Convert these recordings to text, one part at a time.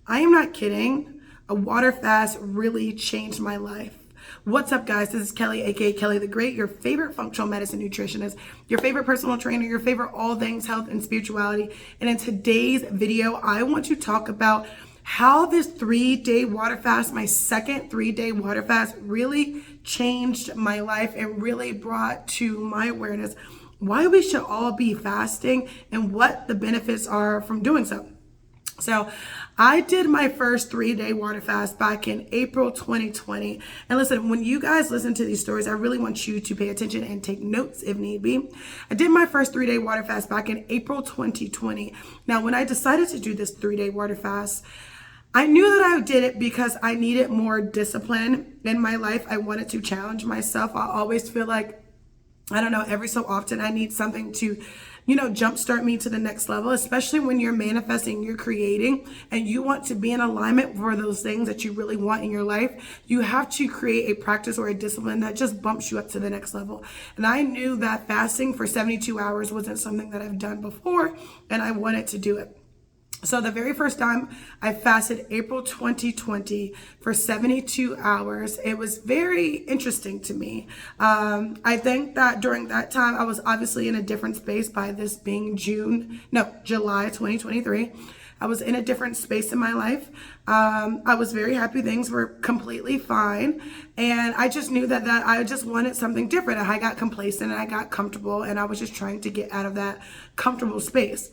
I am not kidding. A water fast really changed my life. What's up, guys? This is Kelley, aka Kelley the Great, your favorite functional medicine nutritionist, your favorite personal trainer, your favorite all things health and spirituality. And in today's video, I want to talk about how this 3-day water fast, my second 3-day water fast, really changed my life and really brought to my awareness why we should all be fasting and what the benefits are from doing so. So I did my first 3-day water fast back in April 2020. And listen, when you guys listen to these stories, I really want you to pay attention and take notes if need be. I did my first 3-day water fast back in April 2020. Now, when I decided to do this 3-day water fast, I knew that I did it because I needed more discipline in my life. I wanted to challenge myself. I always feel like, I don't know, every so often I need something to jumpstart me to the next level, especially when you're manifesting, you're creating, and you want to be in alignment for those things that you really want in your life. You have to create a practice or a discipline that just bumps you up to the next level. And I knew that fasting for 72 hours wasn't something that I've done before, and I wanted to do it. So the very first time I fasted, April 2020, for 72 hours, it was very interesting to me. I think that during that time, I was obviously in a different space by this being July 2023. I was in a different space in my life. I was very happy. Things were completely fine. And I just knew that I just wanted something different. I got complacent and I got comfortable, and I was just trying to get out of that comfortable space.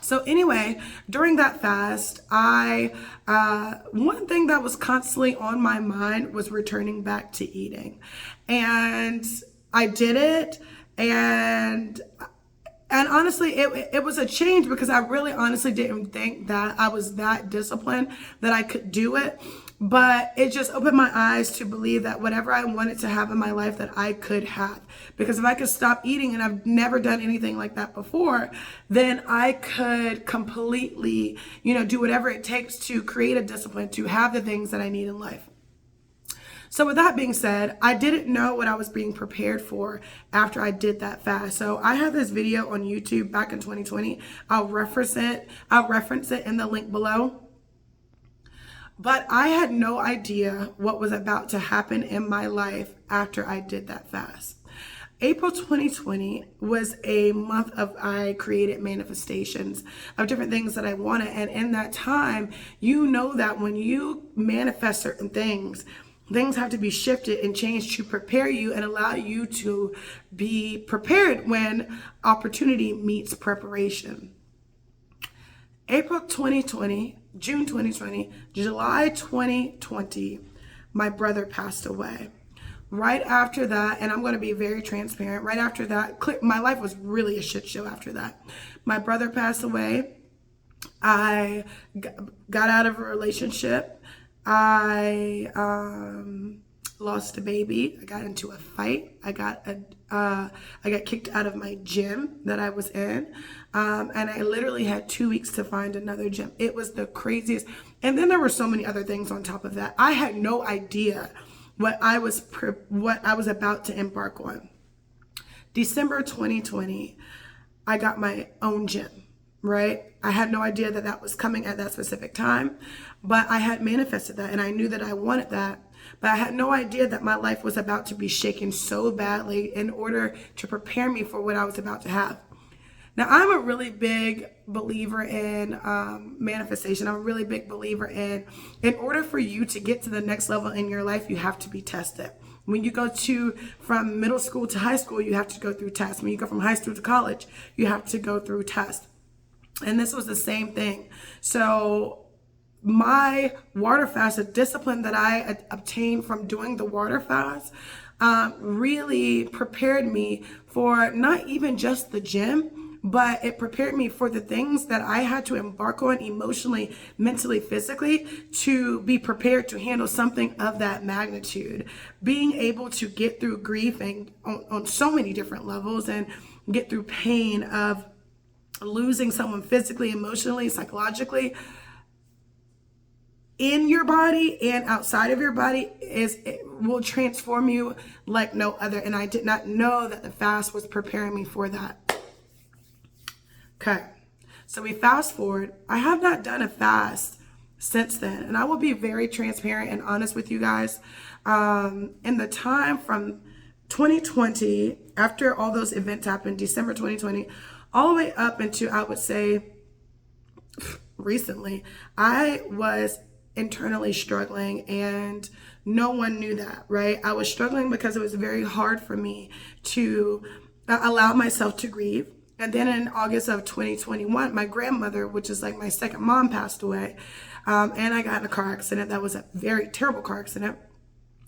So anyway, during that fast, one thing that was constantly on my mind was returning back to eating. And I did it, and honestly, it was a change because I really honestly didn't think that I was that disciplined that I could do it. But it just opened my eyes to believe that whatever I wanted to have in my life that I could have. Because if I could stop eating, and I've never done anything like that before, then I could completely, do whatever it takes to create a discipline, to have the things that I need in life. So with that being said, I didn't know what I was being prepared for after I did that fast. So I have this video on YouTube back in 2020. I'll reference it in the link below. But I had no idea what was about to happen in my life after I did that fast. April 2020 was a month of I created manifestations of different things that I wanted. And in that time, that when you manifest certain things have to be shifted and changed to prepare you and allow you to be prepared when opportunity meets preparation. April 2020, June 2020, July 2020, my brother passed away. Right after that, and I'm going to be very transparent, right after that, my life was really a shit show after that. My brother passed away. I got out of a relationship. I lost a baby. I got into a fight. I got kicked out of my gym that I was in. And I literally had 2 weeks to find another gym. It was the craziest. And then there were so many other things on top of that. I had no idea what I was about to embark on. December 2020, I got my own gym, right? I had no idea that was coming at that specific time, but I had manifested that, and I knew that I wanted that. But I had no idea that my life was about to be shaken so badly in order to prepare me for what I was about to have. Now, I'm a really big believer in manifestation. I'm a really big believer in order for you to get to the next level in your life, you have to be tested. When you go from middle school to high school, you have to go through tests. When you go from high school to college, you have to go through tests. And this was the same thing. So my water fast, the discipline that I obtained from doing the water fast, really prepared me for not even just the gym, but it prepared me for the things that I had to embark on emotionally, mentally, physically, to be prepared to handle something of that magnitude. Being able to get through grief and on so many different levels, and get through pain of losing someone physically, emotionally, psychologically, in your body and outside of your body, it will transform you like no other. And I did not know that the fast was preparing me for that. Okay, so we fast forward. I have not done a fast since then. And I will be very transparent and honest with you guys. In the time from 2020, after all those events happened, December 2020, all the way up into, I would say, recently, I was internally struggling, and no one knew that, right? I was struggling because it was very hard for me to allow myself to grieve. And then in August of 2021, my grandmother, which is like my second mom, passed away. And I got in a car accident. That was a very terrible car accident.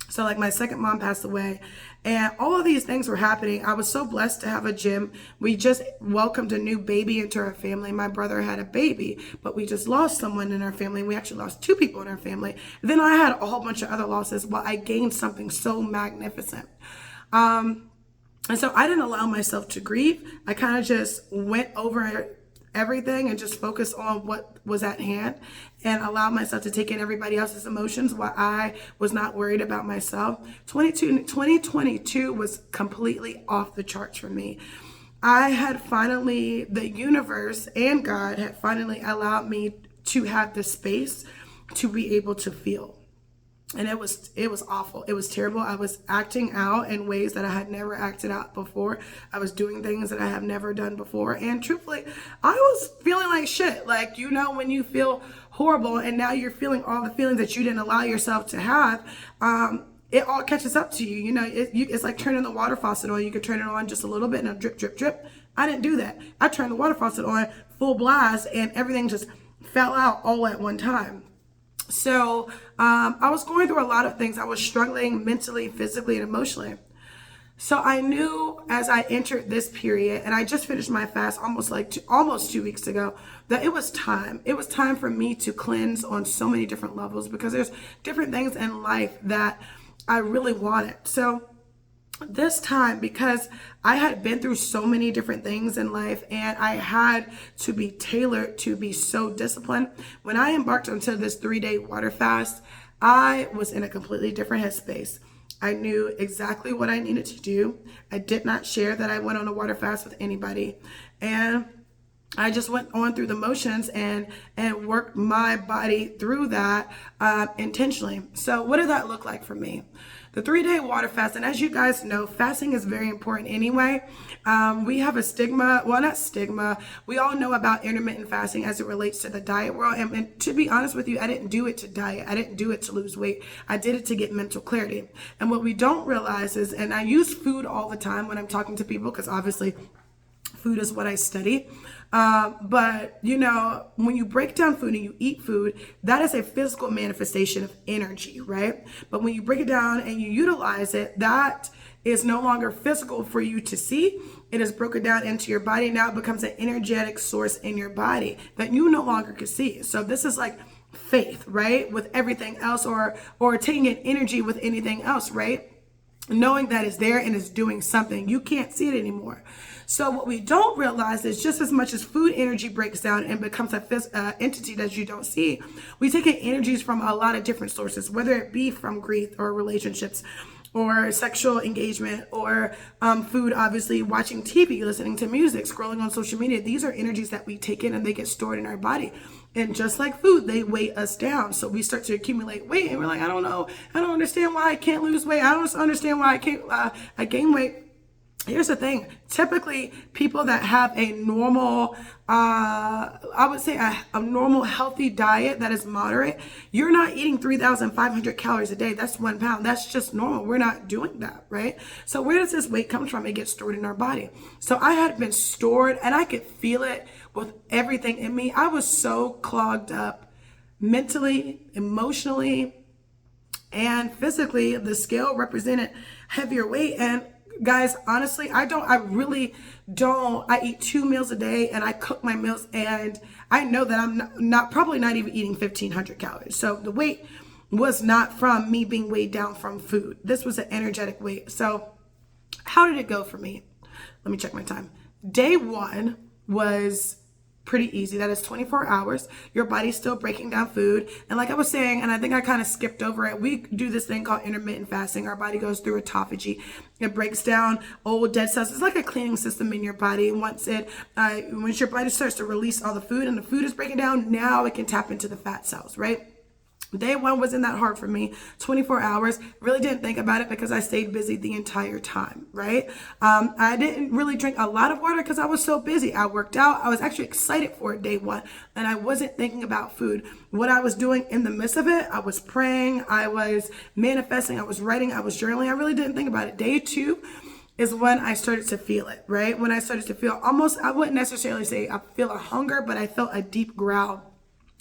So like my second mom passed away, and all of these things were happening. I was so blessed to have a gym. We just welcomed a new baby into our family. My brother had a baby, but we just lost someone in our family. We actually lost 2 people in our family. Then I had a whole bunch of other losses while I gained something so magnificent. And so I didn't allow myself to grieve. I kind of just went over everything and just focused on what was at hand and allowed myself to take in everybody else's emotions while I was not worried about myself. 2022 was completely off the charts for me. I had finally, the universe and God had finally allowed me to have the space to be able to feel. And it was awful. It was terrible. I was acting out in ways that I had never acted out before. I was doing things that I have never done before. And truthfully, I was feeling like shit. Like, you know, when you feel horrible and now you're feeling all the feelings that you didn't allow yourself to have, it all catches up to you. You know, it's like turning the water faucet on. You could turn it on just a little bit and a drip, drip, drip. I didn't do that. I turned the water faucet on full blast and everything just fell out all at one time. So I was going through a lot of things. I was struggling mentally, physically, and emotionally. So I knew as I entered this period, and I just finished my fast almost 2 weeks ago, that it was time. It was time for me to cleanse on so many different levels, because there's different things in life that I really wanted. So this time, because I had been through so many different things in life and I had to be tailored to be so disciplined, when I embarked onto this 3-day water fast, I was in a completely different headspace. I knew exactly what I needed to do. I did not share that I went on a water fast with anybody. And I just went on through the motions and worked my body through that intentionally. So what did that look like for me? The 3-day water fast, and as you guys know, fasting is very important anyway. We have a stigma, well, not stigma. We all know about intermittent fasting as it relates to the diet world. And to be honest with you, I didn't do it to diet. I didn't do it to lose weight. I did it to get mental clarity. And what we don't realize is, and I use food all the time when I'm talking to people, because obviously food is what I study. But you know, when you break down food and you eat food, that is a physical manifestation of energy, right? But when you break it down and you utilize it, that is no longer physical for you to see. It is broken down into your body. Now it becomes an energetic source in your body that you no longer can see. So this is like faith, right? With everything else, or taking in energy with anything else, right? Knowing that it's there and it's doing something. You can't see it anymore. So what we don't realize is, just as much as food energy breaks down and becomes a entity that you don't see, we take in energies from a lot of different sources, whether it be from grief or relationships or sexual engagement or food, obviously, watching TV, listening to music, scrolling on social media. These are energies that we take in and they get stored in our body. And just like food, they weigh us down. So we start to accumulate weight and we're like, I don't know. I don't understand why I can't lose weight. I don't understand why I gain weight. Here's the thing. Typically, people that have a normal, I would say a normal healthy diet that is moderate, you're not eating 3,500 calories a day. That's 1 pound. That's just normal. We're not doing that, right? So where does this weight come from? It gets stored in our body. So I had been stored and I could feel it with everything in me. I was so clogged up mentally, emotionally, and physically. The scale represented heavier weight. And guys, honestly, I eat 2 meals a day and I cook my meals, and I know that I'm probably not even eating 1,500 calories. So the weight was not from me being weighed down from food. This was an energetic weight. So how did it go for me? Let me check my time. Day 1 was pretty easy. That is 24 hours. Your body's still breaking down food. And like I was saying, and I think I kind of skipped over it, we do this thing called intermittent fasting. Our body goes through autophagy. It breaks down old dead cells. It's like a cleaning system in your body. Once your body starts to release all the food and the food is breaking down, now it can tap into the fat cells, right? Day one wasn't that hard for me. 24 hours. Really didn't think about it because I stayed busy the entire time, right? I didn't really drink a lot of water because I was so busy. I worked out. I was actually excited for it day one, and I wasn't thinking about food. What I was doing in the midst of it, I was praying, I was manifesting, I was writing, I was journaling. I really didn't think about it. Day two is when I started to feel it, right? When I started to feel almost, I wouldn't necessarily say I feel a hunger, but I felt a deep growl.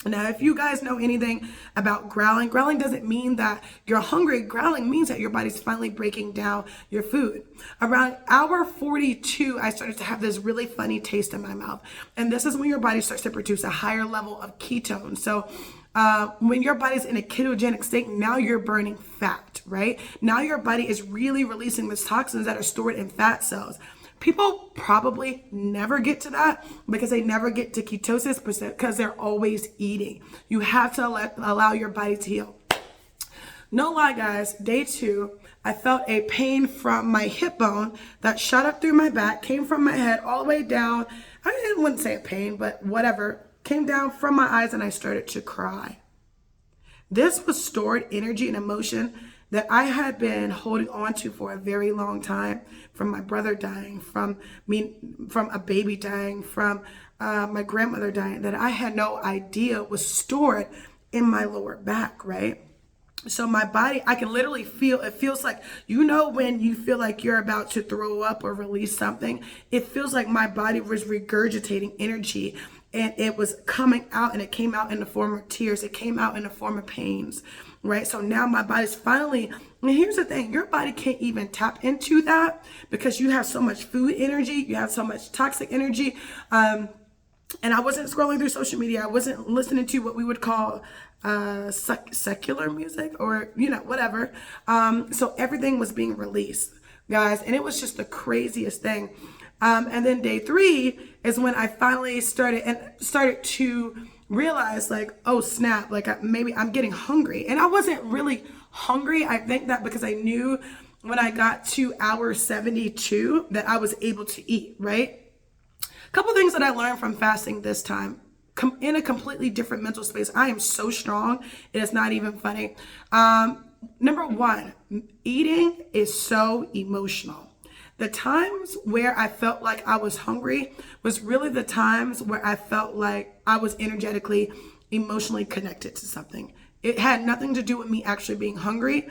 Now, if you guys know anything about growling doesn't mean that you're hungry. Growling means that your body's finally breaking down your food. Around hour 42, I started to have this really funny taste in my mouth. And this is when your body starts to produce a higher level of ketones. So when your body's in a ketogenic state, now you're burning fat, right? Now your body is really releasing these toxins that are stored in fat cells. People probably never get to that because they never get to ketosis because they're always eating. You have to allow your body to heal. No lie, guys, day two, I felt a pain from my hip bone that shot up through my back, came from my head all the way down. I wouldn't say a pain, but whatever, came down from my eyes and I started to cry. This was stored energy and emotion that I had been holding on to for a very long time, from my brother dying, from a baby dying, from my grandmother dying, that I had no idea was stored in my lower back, right? So my body, I can literally feel, it feels like, you know, when you feel like you're about to throw up or release something, it feels like my body was regurgitating energy and it was coming out, and it came out in the form of tears. It came out in the form of pains, right? So now my body's finally, and here's the thing, your body can't even tap into that because you have so much food energy, you have so much toxic energy. And I wasn't scrolling through social media. I wasn't listening to what we would call secular music or, you know, whatever. So everything was being released, guys. And it was just the craziest thing. And then day three is when I finally started to realize, like, oh snap, like maybe I'm getting hungry. And I wasn't really hungry. I think that because I knew when I got to hour 72 that I was able to eat, right? A couple things that I learned from fasting this time, in a completely different mental space. I am so strong. It is not even funny. Number one, eating is so emotional. The times where I felt like I was hungry was really the times where I felt like I was energetically, emotionally connected to something. It had nothing to do with me actually being hungry.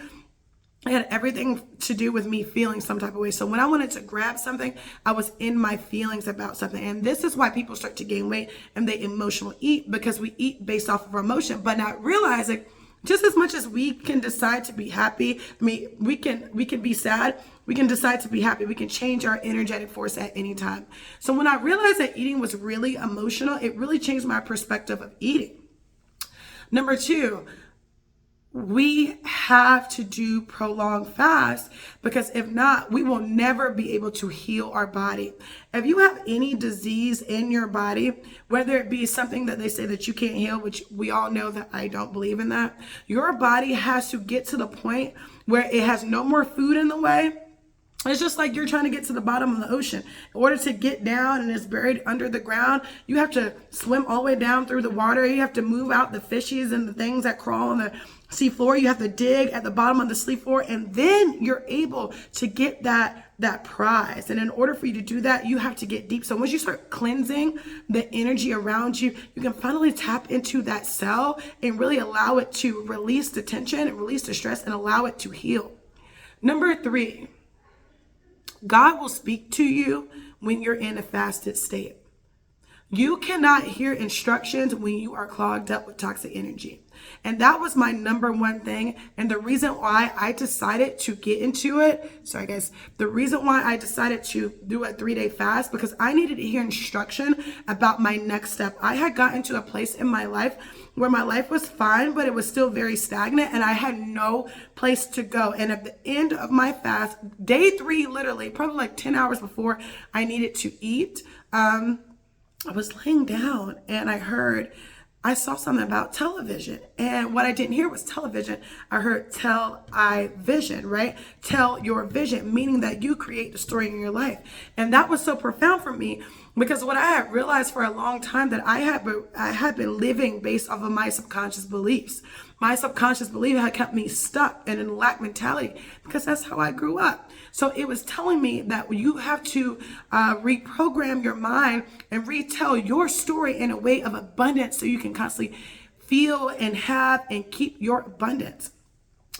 It had everything to do with me feeling some type of way. So when I wanted to grab something, I was in my feelings about something. And this is why people start to gain weight and they emotionally eat, because we eat based off of our emotion, but not realizing just as much as we can decide to be happy. I mean, we can be sad. We can decide to be happy. We can change our energetic force at any time. So when I realized that eating was really emotional, it really changed my perspective of eating. Number two, we have to do prolonged fast, because if not, we will never be able to heal our body. If you have any disease in your body, whether it be something that they say that you can't heal, which we all know that I don't believe in that, your body has to get to the point where it has no more food in the way. It's just like you're trying to get to the bottom of the ocean. In order to get down and it's buried under the ground, you have to swim all the way down through the water. You have to move out the fishies and the things that crawl on the sea floor. You have to dig at the bottom of the sea floor, and then you're able to get that prize. And in order for you to do that, you have to get deep. So once you start cleansing the energy around you, you can finally tap into that cell and really allow it to release the tension and release the stress and allow it to heal. Number three, God will speak to you when you're in a fasted state. You cannot hear instructions when you are clogged up with toxic energy. And that was my number one thing. And the reason why I decided to get into it, sorry guys, the reason why I decided to do a 3-day fast, because I needed to hear instruction about my next step. I had gotten to a place in my life where my life was fine, but it was still very stagnant and I had no place to go. And at the end of my fast, day 3, literally, probably like 10 hours before I needed to eat, I was laying down and I saw something about television. And what I didn't hear was television. I heard tell I vision, right? Tell your vision, meaning that you create the story in your life. And that was so profound for me because what I had realized for a long time that I had been living based off of my subconscious beliefs. My subconscious belief had kept me stuck and in lack mentality because that's how I grew up. So it was telling me that you have to reprogram your mind and retell your story in a way of abundance so you can constantly feel and have and keep your abundance.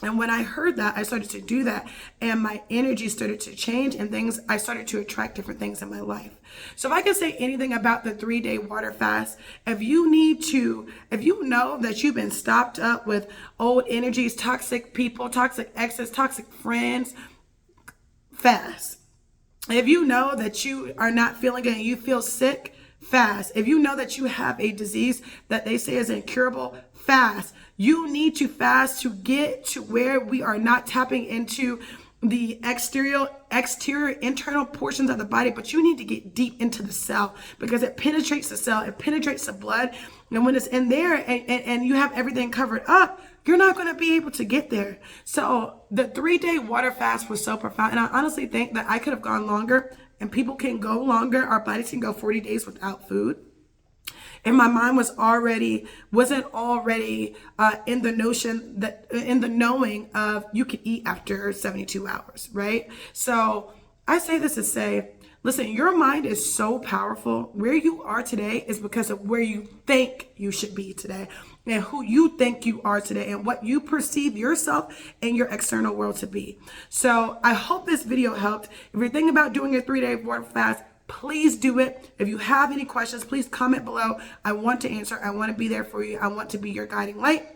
And when I heard that, I started to do that and my energy started to change and I started to attract different things in my life. So if I can say anything about the 3-day water fast, if you know that you've been stopped up with old energies, toxic people, toxic exes, toxic friends, fast. If you know that you are not feeling good and you feel sick, fast. If you know that you have a disease that they say is incurable, fast. You need to fast to get to where we are not tapping into the exterior, internal portions of the body, but you need to get deep into the cell because it penetrates the cell, it penetrates the blood. And when it's in there and you have everything covered up, you're not going to be able to get there. So the 3-day water fast was so profound. And I honestly think that I could have gone longer and people can go longer. Our bodies can go 40 days without food. And my mind wasn't already in the knowing of you could eat after 72 hours, right? So I say this to say, listen, your mind is so powerful. Where you are today is because of where you think you should be today and who you think you are today and what you perceive yourself and your external world to be. So I hope this video helped. If you're thinking about doing a 3-day water fast, please do it. If you have any questions, please comment below. I want to answer. I want to be there for you. I want to be your guiding light.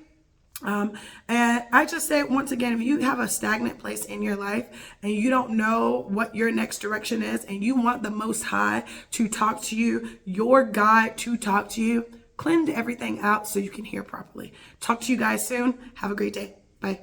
And I just say once again, if you have a stagnant place in your life and you don't know what your next direction is and you want the Most High to talk to you, your guide to talk to you, cleanse everything out so you can hear properly. Talk to you guys soon. Have a great day. Bye.